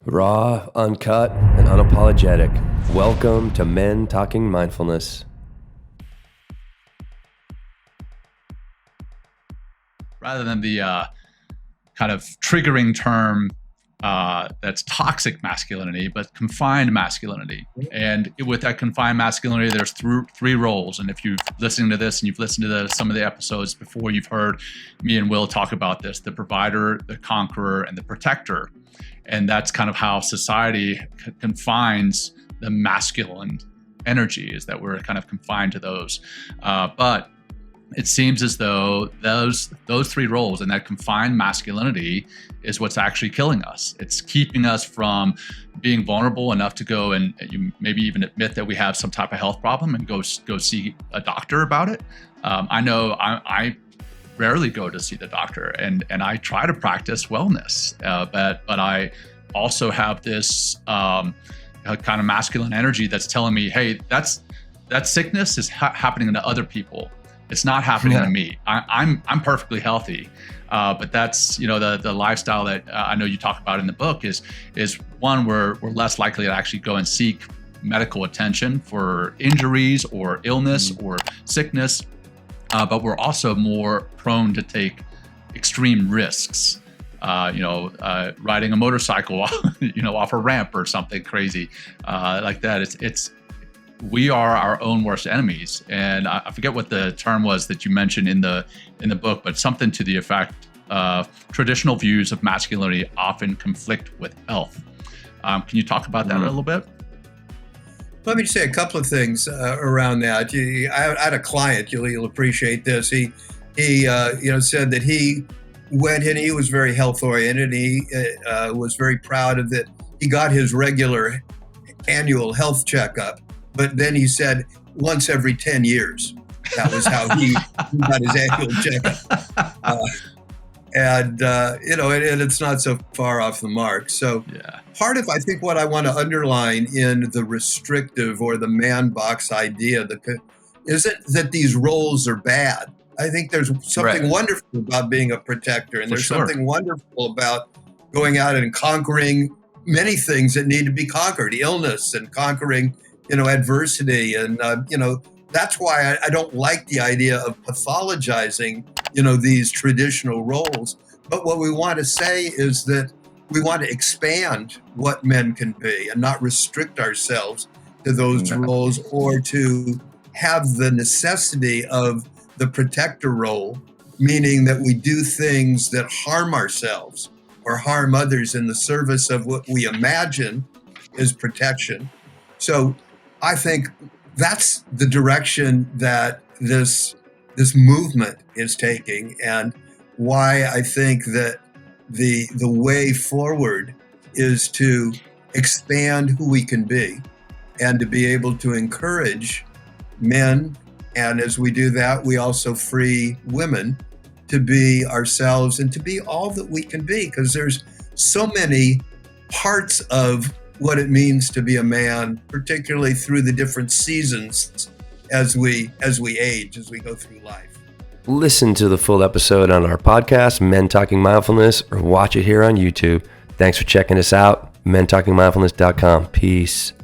Raw, uncut, and unapologetic. Welcome to Men Talking Mindfulness. Rather than the kind of triggering term that's toxic masculinity, but confined masculinity. And with that confined masculinity, there's three roles. And if you've listened to this and you've listened to some of the episodes before, you've heard me and Will talk about this: the provider, the conqueror, and the protector. And that's kind of how society confines the masculine energy, is that we're kind of confined to those. But it seems as though those three roles and that confined masculinity is what's actually killing us. It's keeping us from being vulnerable enough to go and maybe even admit that we have some type of health problem and go see a doctor about it. I know I rarely go to see the doctor, and I try to practice wellness, but I also have this kind of masculine energy that's telling me, hey, that sickness is happening to other people. It's not happening to me. I'm perfectly healthy, but that's the lifestyle that I know you talk about in the book is one where we're less likely to actually go and seek medical attention for injuries or illness or sickness, but we're also more prone to take extreme risks. Riding a motorcycle, off a ramp or something crazy like that. We are our own worst enemies. And I forget what the term was that you mentioned in the book, but something to the effect traditional views of masculinity often conflict with health. Can you talk about that a little bit? Let me say a couple of things around that. I had a client, you'll appreciate this. He said that he went in, he was very health oriented. He was very proud of that. He got his regular annual health checkup. But then he said once every 10 years. That was how he got his annual checkup. And it's not so far off the mark. So part of, I think, what I want to underline in the restrictive or the man box idea isn't that these roles are bad. I think there's something wonderful about being a protector. And there's something wonderful about going out and conquering many things that need to be conquered, illness and conquering adversity. And, that's why I don't like the idea of pathologizing, these traditional roles. But what we want to say is that we want to expand what men can be and not restrict ourselves to those roles, or to have the necessity of the protector role, meaning that we do things that harm ourselves or harm others in the service of what we imagine is protection. So I think that's the direction that this movement is taking, and why I think that the way forward is to expand who we can be and to be able to encourage men. And as we do that, we also free women to be ourselves and to be all that we can be, because there's so many parts of what it means to be a man, particularly through the different seasons as we age, as we go through life. Listen to the full episode on our podcast, Men Talking Mindfulness, or watch it here on YouTube. Thanks for checking us out. mentalkingmindfulness.com. Peace.